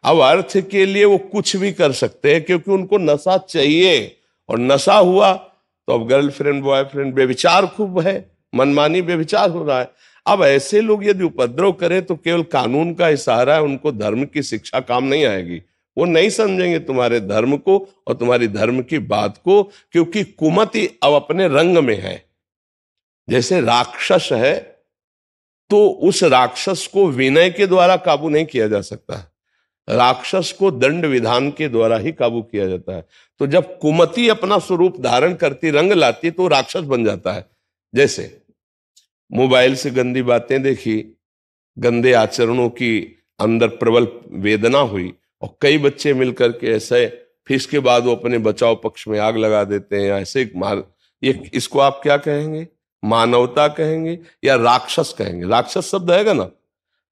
अब अर्थ के लिए वो कुछ भी कर सकते हैं क्योंकि उनको नशा चाहिए, और नशा हुआ तो अब गर्लफ्रेंड बॉयफ्रेंड, व्यभिचार खूब है, मनमानी व्यभिचार हो रहा है। अब ऐसे लोग यदि उपद्रव करें तो केवल कानून का इशारा है, उनको धर्म की शिक्षा काम नहीं आएगी। वो नहीं समझेंगे तुम्हारे धर्म को और तुम्हारी धर्म की बात को, क्योंकि कुमति अब अपने रंग में है। जैसे राक्षस है तो उस राक्षस को विनय के द्वारा काबू नहीं किया जा सकता, राक्षस को दंड विधान के द्वारा ही काबू किया जाता है। तो जब कुमति अपना स्वरूप धारण करती, रंग लाती, तो राक्षस बन जाता है। जैसे मोबाइल से गंदी बातें देखी, गंदे आचरणों की अंदर प्रबल वेदना हुई और कई बच्चे मिलकर के ऐसे, फिर इसके बाद वो अपने बचाव पक्ष में आग लगा देते हैं, ऐसे मार, ये इसको आप क्या कहेंगे? मानवता कहेंगे या राक्षस कहेंगे? राक्षस शब्द आएगा ना।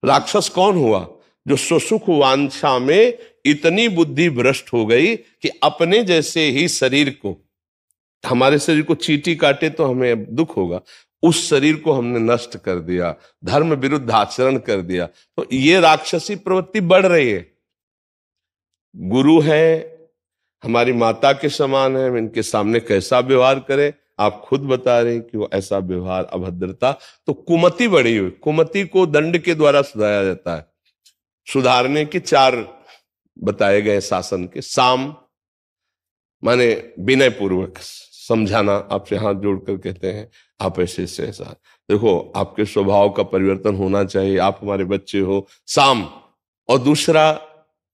राक्षस कौन हुआ? जो सुसुख वांछा में इतनी बुद्धि भ्रष्ट हो गई कि अपने जैसे ही शरीर को, हमारे शरीर को चींटी काटे तो हमें दुख होगा, उस शरीर को हमने नष्ट कर दिया, धर्म विरुद्ध आचरण कर दिया। तो ये राक्षसी प्रवृत्ति बढ़ रही है। गुरु है, हमारी माता के समान है, इनके सामने कैसा व्यवहार करें? आप खुद बता रहे हैं कि वो ऐसा व्यवहार, अभद्रता, तो कुमति बढ़ी हुई। कुमति को दंड के द्वारा सुधारा जाता है। सुधारने के 4 बताए गए शासन के। साम माने विनय पूर्वक समझाना, आपसे हाथ जोड़कर कहते हैं आप ऐसे से ऐसा, देखो आपके स्वभाव का परिवर्तन होना चाहिए, आप हमारे बच्चे हो, साम। और दूसरा,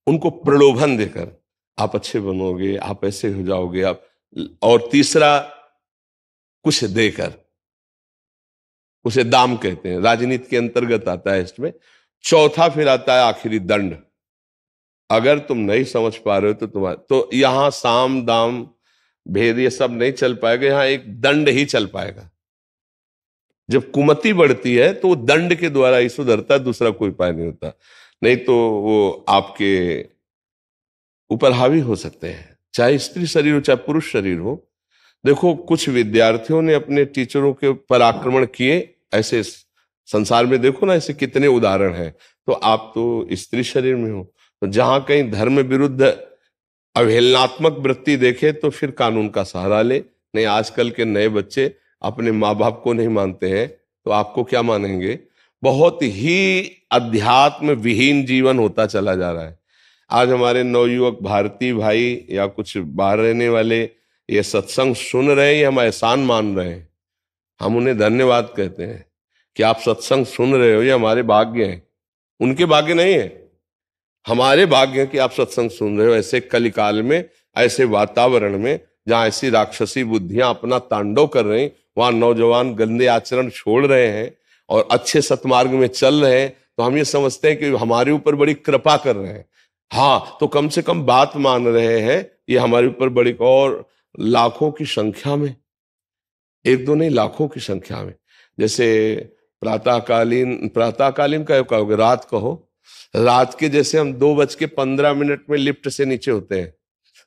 उनको प्रलोभन देकर आप अच्छे बनोगे, आप ऐसे हो जाओगे आप। और तीसरा, कुछ देकर, उसे दाम कहते हैं, राजनीति के अंतर्गत आता है इसमें। चौथा फिर आता है आखिरी दंड। अगर तुम नहीं समझ पा रहे हो तो तुम्हारे, तो यहां साम दाम भेद ये सब नहीं चल पाएगा, यहां एक दंड ही चल पाएगा। जब कुमति बढ़ती है तो दंड के द्वारा ही सुधरता है, दूसरा कोई उपाय नहीं होता। नहीं तो वो आपके ऊपर हावी हो सकते हैं, चाहे स्त्री शरीर हो चाहे पुरुष शरीर हो। देखो कुछ विद्यार्थियों ने अपने टीचरों के ऊपर आक्रमण किए, ऐसे संसार में देखो ना ऐसे कितने उदाहरण हैं। तो आप तो स्त्री शरीर में हो, तो जहां कहीं धर्म विरुद्ध अवहेलनात्मक वृत्ति देखे तो फिर कानून का सहारा ले। नहीं, आजकल के नए बच्चे अपने माँ बाप को नहीं मानते हैं तो आपको क्या मानेंगे? बहुत ही अध्यात्म विहीन जीवन होता चला जा रहा है। आज हमारे नवयुवक भारतीय भाई या कुछ बाहर रहने वाले ये सत्संग सुन रहे हैं, हम एहसान मान रहे हैं, हम उन्हें धन्यवाद कहते हैं कि आप सत्संग सुन रहे हो, ये हमारे भाग्य हैं, उनके भाग्य नहीं है, हमारे भाग्य है कि आप सत्संग सुन रहे हो। ऐसे कलिकाल में, ऐसे वातावरण में जहां ऐसी राक्षसी बुद्धियां अपना तांडव कर रही, वहां नौजवान गंदे आचरण छोड़ रहे हैं और अच्छे सतमार्ग में चल रहे हैं, तो हम ये समझते हैं कि हमारे ऊपर बड़ी कृपा कर रहे हैं। हाँ, तो कम से कम बात मान रहे हैं, ये हमारे ऊपर बड़ी, और लाखों की संख्या में, एक दो नहीं लाखों की संख्या में। जैसे प्रातःकालीन का कहोगे, रात कहो, रात के जैसे हम 2:15 में लिफ्ट से नीचे होते हैं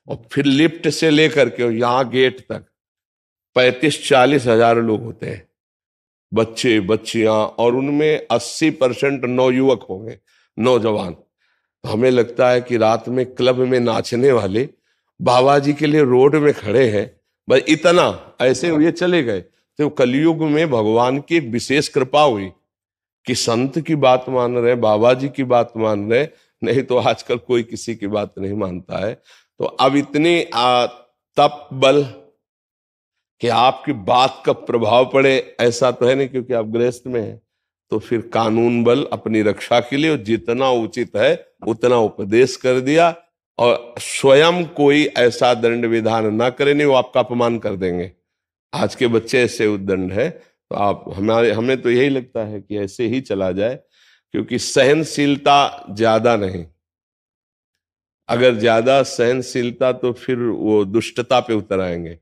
और फिर लिफ्ट से लेकर के यहाँ गेट तक 35-40 हजार लोग होते हैं, बच्चे बच्चियां, और उनमें 80% नौयुवक होंगे, नौजवान। हमें लगता है कि रात में क्लब में नाचने वाले बाबा जी के लिए रोड में खड़े हैं, बस इतना, ऐसे ये चले गए। तो कलयुग में भगवान की एक विशेष कृपा हुई कि संत की बात मान रहे, बाबा जी की बात मान रहे, नहीं तो आजकल कोई किसी की बात नहीं मानता है। तो अब इतनी तप बल कि आपकी बात का प्रभाव पड़े ऐसा तो है नहीं, क्योंकि आप गृहस्थ में हैं। तो फिर कानून बल अपनी रक्षा के लिए जितना उचित है उतना उपदेश कर दिया, और स्वयं कोई ऐसा दंड विधान ना करे, नहीं वो आपका अपमान कर देंगे। आज के बच्चे ऐसे उद्दंड है, तो आप हमें तो यही लगता है कि ऐसे ही चला जाए, क्योंकि सहनशीलता ज्यादा नहीं। अगर ज्यादा सहनशीलता तो फिर वो दुष्टता पे उतर आएंगे।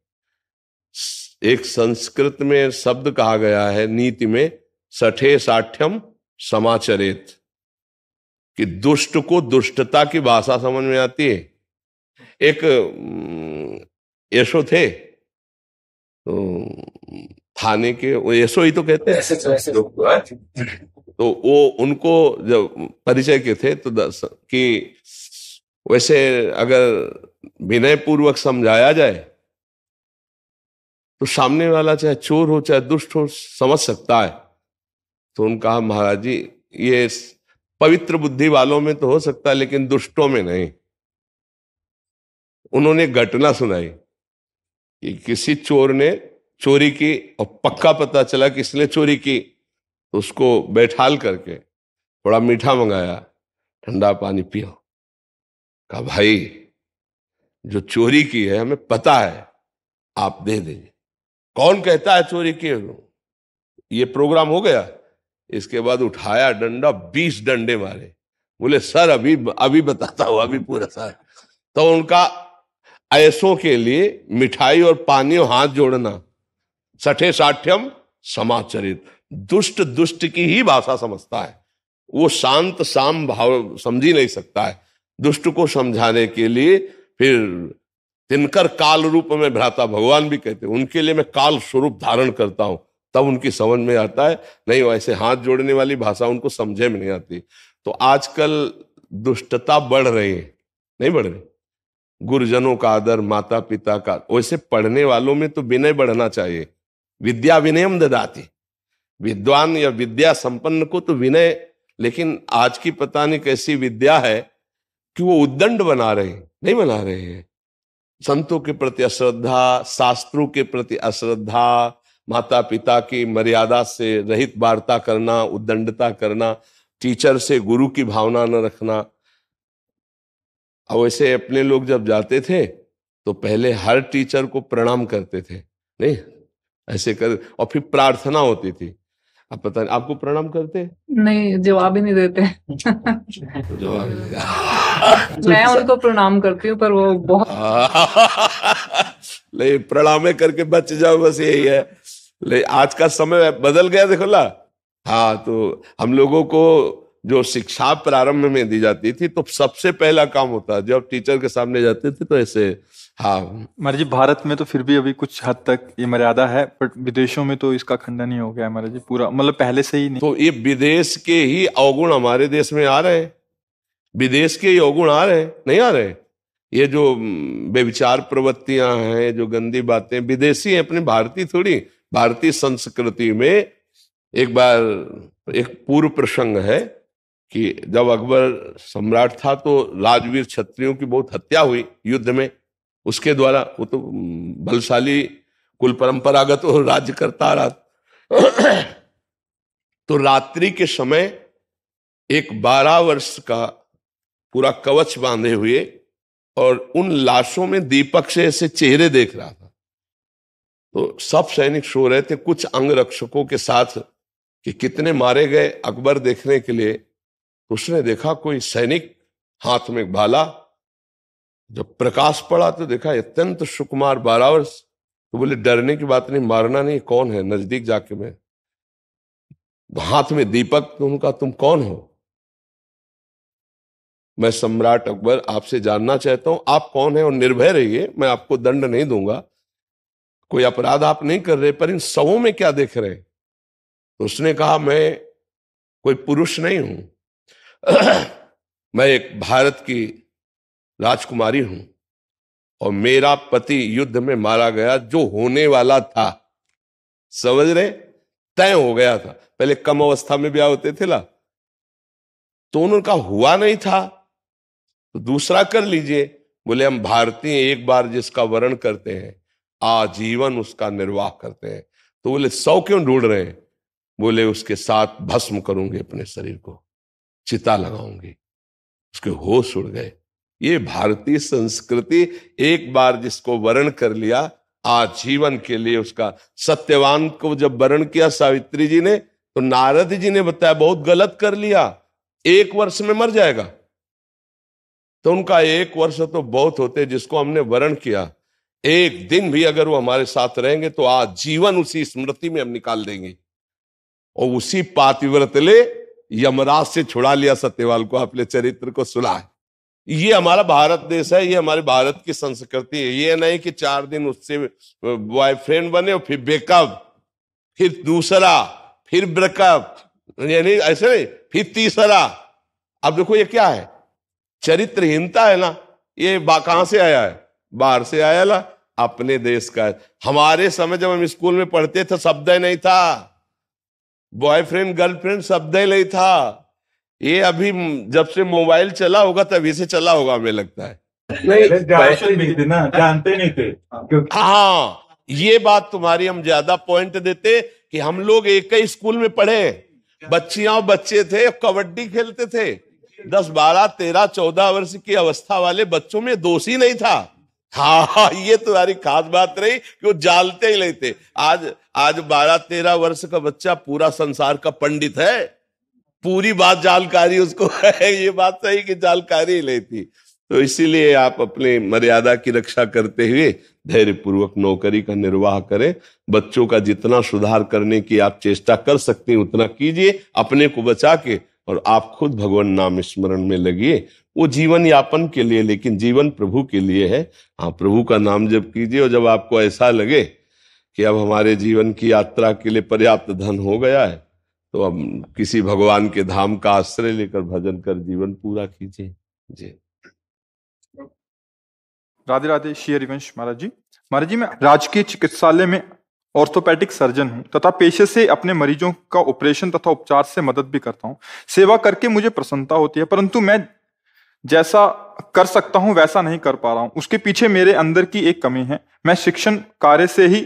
एक संस्कृत में शब्द कहा गया है नीति में, सठे साठ्यम समाचरेत, कि दुष्ट को दुष्टता की भाषा समझ में आती है। एक यशो थे, तो थाने के, वो यशो ही तो कहते हैं, तो वो उनको जब परिचय के थे तो कि वैसे अगर विनय पूर्वक समझाया जाए तो सामने वाला चाहे चोर हो चाहे दुष्ट हो समझ सकता है। तो उन्होंने कहा महाराज जी, ये पवित्र बुद्धि वालों में तो हो सकता है लेकिन दुष्टों में नहीं। उन्होंने घटना सुनाई कि किसी चोर ने चोरी की और पक्का पता चला कि इसने चोरी की, तो उसको बैठाल करके थोड़ा मीठा मंगाया, ठंडा पानी पियो। कहा भाई जो चोरी की है हमें पता है, आप दे दीजिए। कौन कहता है चोरी की? ये प्रोग्राम हो गया। इसके बाद उठाया डंडा, 20 डंडे मारे। बोले सर अभी अभी बताता हूं, अभी पूरा सर। तो उनका ऐसों के लिए मिठाई और पानी और हाथ जोड़ना, सठे साठ्यम समाचरित। दुष्ट दुष्ट की ही भाषा समझता है, वो शांत साम भाव समझ ही नहीं सकता है। दुष्ट को समझाने के लिए फिर तिनकर काल रूप में भ्राता भगवान भी कहते हैं, उनके लिए मैं काल स्वरूप धारण करता हूं, तब उनकी समझ में आता है। नहीं वैसे हाथ जोड़ने वाली भाषा उनको समझे में नहीं आती। तो आजकल दुष्टता बढ़ रही है, नहीं बढ़ रही। गुरुजनों का आदर, माता पिता का, वैसे पढ़ने वालों में तो विनय बढ़ना चाहिए। विद्या विनयम ददाति, विद्वान या विद्या संपन्न को तो विनय, लेकिन आज की पता नहीं कैसी विद्या है कि वो उद्दंड बना रहे हैं, नहीं बना रहे हैं। संतों के प्रति अश्रद्धा, शास्त्रों के प्रति अश्रद्धा, माता पिता की मर्यादा से रहित वार्ता करना, उद्दंडता करना, टीचर से गुरु की भावना न रखना। अब वैसे अपने लोग जब जाते थे तो पहले हर टीचर को प्रणाम करते थे, नहीं ऐसे कर, और फिर प्रार्थना होती थी। अब पता नहीं आपको प्रणाम करते? नहीं, जवाब ही नहीं देते। जवाब मैं उनको प्रणाम करती हूँ पर वो बहुत ले प्रणाम करके बच जाओ, बस यही है। ले आज का समय बदल गया, देखो ला। हाँ, तो हम लोगों को जो शिक्षा प्रारंभ में दी जाती थी तो सबसे पहला काम होता, जब टीचर के सामने जाते थे तो ऐसे। हाँ महाराज जी, भारत में तो फिर भी अभी कुछ हद तक ये मर्यादा है, बट विदेशों में तो इसका खंडन ही हो गया है महाराज जी, पूरा मतलब पहले से ही नहीं। तो ये विदेश के ही अवगुण हमारे देश में आ रहे हैं, विदेश के ही अवगुण आ रहे हैं, नहीं आ रहे। ये जो बेविचार प्रवृत्तियां हैं, जो गंदी बातें, विदेशी हैं, अपनी भारतीय थोड़ी। भारतीय संस्कृति में एक बार एक पूर्व प्रसंग है कि जब अकबर सम्राट था तो राजवीर क्षत्रियों की बहुत हत्या हुई युद्ध में उसके द्वारा। वो तो बलशाली कुल परंपरागत वो राज्य करता रहा। तो रात्रि के समय एक 12 वर्ष का पूरा कवच बांधे हुए और उन लाशों में दीपक से ऐसे चेहरे देख रहा था। तो सब सैनिक सो रहे थे, कुछ अंगरक्षकों के साथ कि कितने मारे गए अकबर देखने के लिए। उसने देखा कोई सैनिक हाथ में भाला, जब प्रकाश पड़ा तो देखा अत्यंत सुकुमार 12 वर्ष। तो बोले डरने की बात नहीं, मारना नहीं, कौन है? नजदीक जाके मैं, हाथ में दीपक। तो उनका तुम कौन हो? मैं सम्राट अकबर आपसे जानना चाहता हूं आप कौन है, और निर्भय रहिए, मैं आपको दंड नहीं दूंगा। कोई अपराध आप नहीं कर रहे, पर इन शवों में क्या देख रहे हैं? तो उसने कहा, मैं कोई पुरुष नहीं हूं, मैं एक भारत की राजकुमारी हूं और मेरा पति युद्ध में मारा गया, जो होने वाला था, समझ रहे, तय हो गया था। पहले कम अवस्था में ब्याह होते थे ला, तो उनका हुआ नहीं था, तो दूसरा कर लीजिए। बोले हम भारतीय एक बार जिसका वरण करते हैं आजीवन उसका निर्वाह करते हैं। तो बोले 100 क्यों ढूंढ रहे हैं? बोले उसके साथ भस्म करूंगी, अपने शरीर को चिता लगाऊंगी। उसके होश उड़ गए। ये भारतीय संस्कृति, एक बार जिसको वरण कर लिया आजीवन के लिए उसका। सत्यवान को जब वरण किया सावित्री जी ने, तो नारद जी ने बताया बहुत गलत कर लिया, 1 वर्ष में मर जाएगा। तो उनका 1 वर्ष तो बहुत होते, जिसको हमने वरण किया 1 दिन भी अगर वो हमारे साथ रहेंगे तो आजीवन उसी स्मृति में हम निकाल देंगे। और उसी पातिव्रत ले यमराज से छुड़ा लिया सत्यवान को, अपने चरित्र को सुला। ये हमारा भारत देश है, ये हमारे भारत की संस्कृति है। ये नहीं कि 4 दिन उससे बॉयफ्रेंड बने और फिर ब्रेकअप, फिर दूसरा, फिर ब्रेकअप, यानी ऐसे नहीं, फिर तीसरा। अब देखो ये क्या है, चरित्रहीनता है ना। ये कहां से आया है? बाहर से आया ला, अपने देश का है। हमारे समय जब हम स्कूल में पढ़ते थे शब्द नहीं था, बॉयफ्रेंड गर्लफ्रेंड शब्द ही नहीं था। ये अभी जब से मोबाइल चला होगा तभी से चला होगा, हमें लगता है। नहीं थे ना, जानते नहीं थे। हाँ, ये बात तुम्हारी हम ज्यादा पॉइंट देते कि हम लोग एक ही स्कूल में पढ़े, बच्चियां और बच्चे थे, कबड्डी खेलते थे। 10, 12, 13, 14 वर्ष की अवस्था वाले बच्चों में दोष ही नहीं था। हाँ, ये तुम्हारी खास बात रही कि वो जानते ही नहीं थे। आज 12, 13 वर्ष का बच्चा पूरा संसार का पंडित है, पूरी बात जानकारी उसको है। ये बात सही कि जानकारी ही नहीं थी। तो इसीलिए आप अपने मर्यादा की रक्षा करते हुए धैर्य पूर्वक नौकरी का निर्वाह करें। बच्चों का जितना सुधार करने की आप चेष्टा कर सकते हैं उतना कीजिए, अपने को बचा के, और आप खुद भगवान नाम स्मरण में लगिए। वो जीवन यापन के लिए, लेकिन जीवन प्रभु के लिए है। हाँ, प्रभु का नाम जब कीजिए, और जब आपको ऐसा लगे कि अब हमारे जीवन की यात्रा के लिए पर्याप्त धन हो गया है, तो अब किसी भगवान के धाम का आश्रय लेकर भजन कर जीवन पूरा कीजिए। जी राधे राधे। श्री हरिवंश महाराज जी। महाराज जी, मैं राजकीय चिकित्सालय में ऑर्थोपेडिक सर्जन हूं तथा पेशे से अपने मरीजों का ऑपरेशन तथा उपचार से मदद भी करता हूं। सेवा करके मुझे प्रसन्नता होती है, परंतु मैं जैसा कर सकता हूं वैसा नहीं कर पा रहा हूं। उसके पीछे मेरे अंदर की एक कमी है। मैं शिक्षण कार्य से ही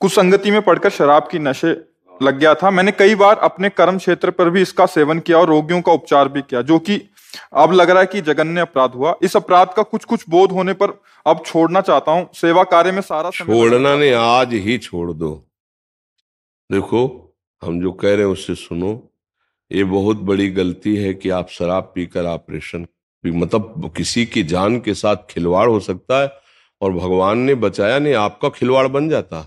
कुसंगति में पड़कर शराब की नशे लग गया था। मैंने कई बार अपने कर्म क्षेत्र पर भी इसका सेवन किया और रोगियों का उपचार भी किया, जो कि अब लग रहा है कि जघन्य अपराध हुआ। इस अपराध का कुछ कुछ बोध होने पर अब छोड़ना चाहता हूं। सेवा कार्य में सारा समय छोड़ना नहीं, आज ही छोड़ दो। देखो, हम जो कह रहे हैं उससे सुनो। ये बहुत बड़ी गलती है कि आप शराब पीकर ऑपरेशन, मतलब किसी की जान के साथ खिलवाड़ हो सकता है, और भगवान ने बचाया नहीं, आपका खिलवाड़ बन जाता।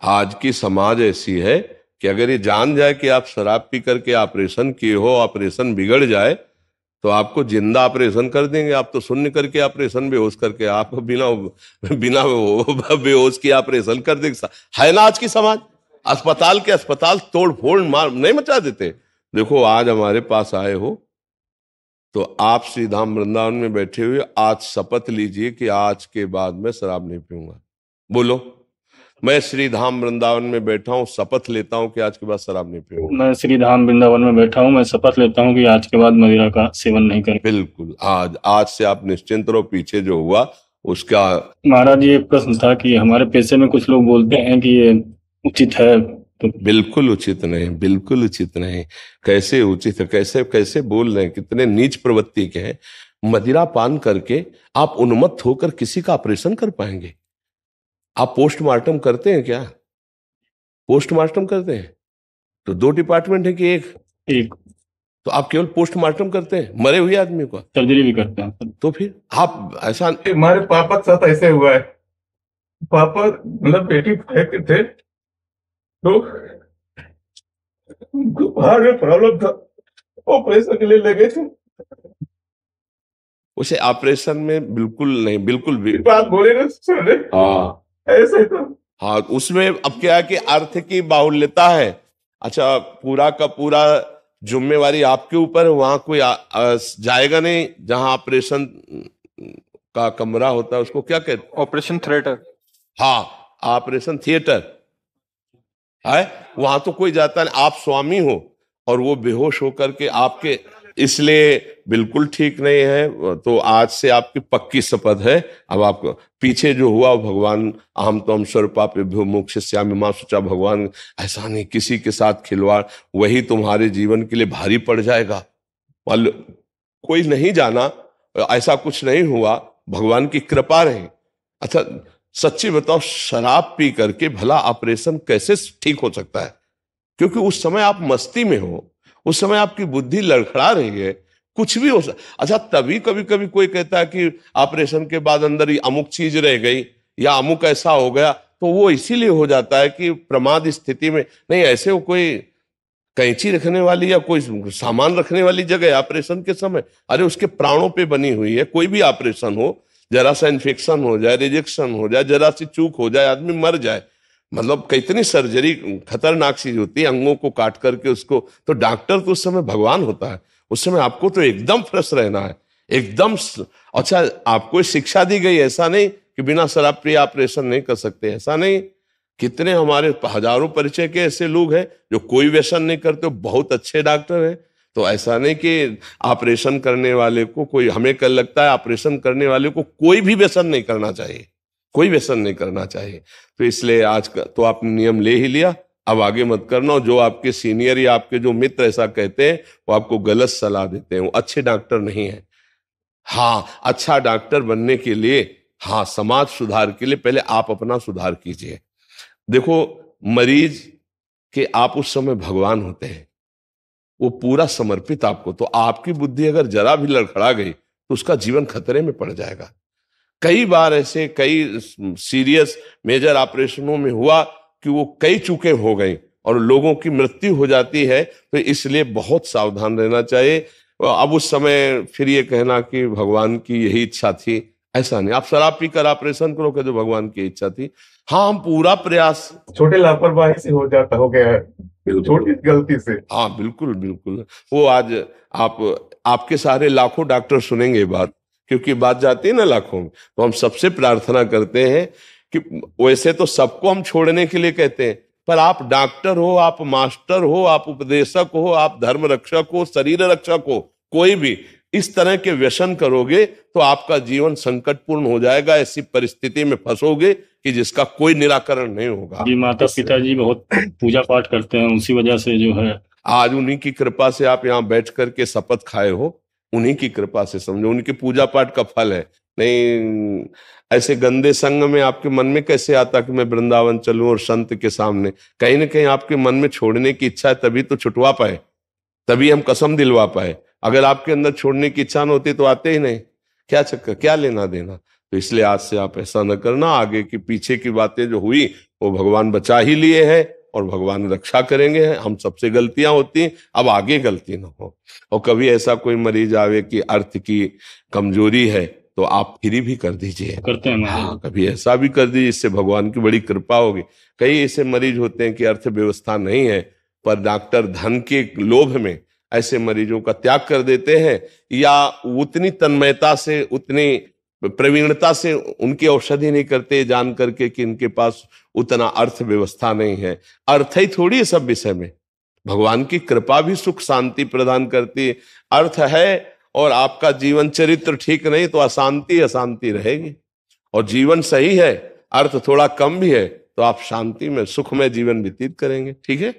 आज की समाज ऐसी है कि अगर ये जान जाए कि आप शराब पी करके ऑपरेशन किए हो, ऑपरेशन बिगड़ जाए, तो आपको जिंदा ऑपरेशन कर देंगे। आप तो शून्य करके ऑपरेशन, बेहोश करके, आप बिना बिना बेहोश की ऑपरेशन कर देंगे। है ना आज की समाज? अस्पताल के अस्पताल तोड़ फोड़ मार नहीं मचा देते। देखो, आज हमारे पास आए हो तो आप श्री धाम वृंदावन में बैठे हुए आज शपथ लीजिए कि आज के बाद मैं शराब नहीं पीऊंगा। बोलो, मैं श्री धाम वृंदावन में बैठा हूँ, शपथ लेता हूँ कि आज के बाद शराब नहीं पीऊंगा। मैं श्री धाम वृंदावन में बैठा हूँ, मैं शपथ लेता हूँ कि आज के बाद मदिरा का सेवन नहीं करें। बिल्कुल, आज से आप निश्चिंत रहो। पीछे जो हुआ उसका। महाराज, ये प्रश्न था कि हमारे पेशे में कुछ लोग बोलते हैं कि ये उचित है, तो बिल्कुल उचित नहीं, बिल्कुल उचित नहीं। कैसे उचित है? कैसे कैसे बोल रहे हैं? कितने नीच प्रवृत्ति के हैं। मदिरा पान करके आप उन्मत्त होकर किसी का ऑपरेशन कर पाएंगे? आप पोस्टमार्टम करते हैं क्या? पोस्टमार्टम करते हैं तो 2 डिपार्टमेंट है कि एक? तो आप केवल पोस्टमार्टम करते हैं, मरे हुए आदमी को सर्जरी भी करते हैं। तो फिर आप ऐसा। हमारे पापा के साथ ऐसे हुआ है। पापा मतलब बेटी फेंक थे, तो उनको बाहर में प्रॉब्लम था, ऑपरेशन के लिए लगे थे। उसे ऑपरेशन में बिल्कुल नहीं, बिल्कुल भी बात बोले ना सर ने। हाँ, ऐसे तो हाँ, उसमें अब क्या है कि अर्थ की बाहुल्यता है। अच्छा, पूरा का पूरा जिम्मेवारी आपके ऊपर है, वहां कोई जाएगा नहीं। जहां ऑपरेशन का कमरा होता है उसको क्या कहते हैं? Operation theatre. हाँ, ऑपरेशन थिएटर है, वहां तो कोई जाता नहीं। आप स्वामी हो और वो बेहोश होकर के आपके, इसलिए बिल्कुल ठीक नहीं है। तो आज से आपकी पक्की शपथ है। अब आपको पीछे जो हुआ भगवान, अहम तो हम स्वरूपाभ्यो मोक्षयिष्यामि मां शुचा, भगवान ऐसा नहीं किसी के साथ खिलवाड़, वही तुम्हारे जीवन के लिए भारी पड़ जाएगा। और कोई नहीं जाना, ऐसा कुछ नहीं हुआ, भगवान की कृपा रही। अच्छा सच्ची बताओ, शराब पी करके भला ऑपरेशन कैसे ठीक हो सकता है? क्योंकि उस समय आप मस्ती में हो, उस समय आपकी बुद्धि लड़खड़ा रही है, कुछ भी हो सकता। अच्छा, तभी कभी कभी कोई कहता है कि ऑपरेशन के बाद अंदर ही अमुक चीज रह गई या अमुक ऐसा हो गया, तो वो इसीलिए हो जाता है कि प्रमाद स्थिति में नहीं। ऐसे वो कोई कैंची रखने वाली या कोई सामान रखने वाली जगह ऑपरेशन के समय, अरे उसके प्राणों पे बनी हुई है। कोई भी ऑपरेशन हो, जरा सा इन्फेक्शन हो जाए, रिजेक्शन हो जाए, जरा सी चूक हो जाए, आदमी मर जाए। मतलब कितनी सर्जरी खतरनाक चीज होती है, अंगों को काट करके उसको। तो डॉक्टर तो उस समय भगवान होता है, उस समय आपको तो एकदम फ्रेश रहना है, एकदम। अच्छा, आपको शिक्षा दी गई, ऐसा नहीं कि बिना शराब पिए ऑपरेशन नहीं कर सकते, ऐसा नहीं। कितने हमारे हजारों परिचय के ऐसे लोग हैं जो कोई व्यसन नहीं करते, बहुत अच्छे डॉक्टर हैं। तो ऐसा नहीं कि ऑपरेशन करने वाले को कोई, हमें कल लगता है ऑपरेशन करने वाले को कोई भी व्यसन नहीं करना चाहिए, कोई व्यसन नहीं करना चाहिए। तो इसलिए आज का तो आपने नियम ले ही लिया, अब आगे मत करना। जो आपके सीनियर या आपके जो मित्र ऐसा कहते हैं, वो आपको गलत सलाह देते हैं, वो अच्छे डॉक्टर नहीं है। हाँ, अच्छा डॉक्टर बनने के लिए, हाँ, समाज सुधार के लिए पहले आप अपना सुधार कीजिए। देखो, मरीज के आप उस समय भगवान होते हैं, वो पूरा समर्पित आपको। तो आपकी बुद्धि अगर जरा भी लड़खड़ा गई तो उसका जीवन खतरे में पड़ जाएगा। कई बार ऐसे कई सीरियस मेजर ऑपरेशनों में हुआ कि वो कई चूकें हो गई और लोगों की मृत्यु हो जाती है। तो इसलिए बहुत सावधान रहना चाहिए। अब उस समय फिर ये कहना कि भगवान की यही इच्छा थी, ऐसा नहीं। आप शराब पीकर ऑपरेशन करो कि जो भगवान की इच्छा थी। हाँ, हम पूरा प्रयास, छोटे लापरवाही से हो गया है, छोटी गलती से। हाँ बिल्कुल बिल्कुल। वो आज आपके सारे लाखों डॉक्टर सुनेंगे बात, क्योंकि बात जाती है ना लाखों में। तो हम सबसे प्रार्थना करते हैं कि वैसे तो सबको हम छोड़ने के लिए कहते हैं, पर आप डॉक्टर हो, आप मास्टर हो, आप उपदेशक हो, आप धर्म रक्षक हो, शरीर रक्षक हो, कोई भी इस तरह के व्यसन करोगे तो आपका जीवन संकटपूर्ण हो जाएगा। ऐसी परिस्थिति में फंसोगे कि जिसका कोई निराकरण नहीं होगा। जी, माता पिताजी बहुत पूजा पाठ करते हैं, उसी वजह से जो है आज उन्हीं की कृपा से आप यहाँ बैठ करके शपथ खाए हो, उन्हीं की कृपा से समझो, उनके पूजा पाठ का फल है। नहीं ऐसे गंदे संग में आपके मन में कैसे आता कि मैं वृंदावन चलूं और संत के सामने? कहीं ना कहीं आपके मन में छोड़ने की इच्छा है, तभी तो छुटवा पाए, तभी हम कसम दिलवा पाए। अगर आपके अंदर छोड़ने की इच्छा न होती तो आते ही नहीं। क्या चक्कर, क्या लेना देना? तो इसलिए आज से आप ऐसा न करना। आगे की पीछे की बातें जो हुई वो भगवान बचा ही लिए हैं और भगवान रक्षा करेंगे। हम सबसे गलतियां होती हैं, अब आगे गलती ना हो। और कभी ऐसा कोई मरीज आवे कि अर्थ की कमजोरी है तो आप फ्री भी कर दीजिए, करते हैं। हाँ, कभी ऐसा भी कर दीजिए, इससे भगवान की बड़ी कृपा होगी। कई ऐसे मरीज होते हैं कि अर्थव्यवस्था नहीं है, पर डॉक्टर धन के लोभ में ऐसे मरीजों का त्याग कर देते हैं, या उतनी तन्मयता से, उतनी प्रवीणता से उनकी औषधि नहीं करते, जान करके कि इनके पास उतना अर्थव्यवस्था नहीं है। अर्थ ही थोड़ी है सब विषय में, भगवान की कृपा भी सुख शांति प्रदान करती है। अर्थ है और आपका जीवन चरित्र ठीक नहीं तो अशांति अशांति रहेगी। और जीवन सही है, अर्थ थोड़ा कम भी है, तो आप शांति में सुख में जीवन व्यतीत करेंगे। ठीक है।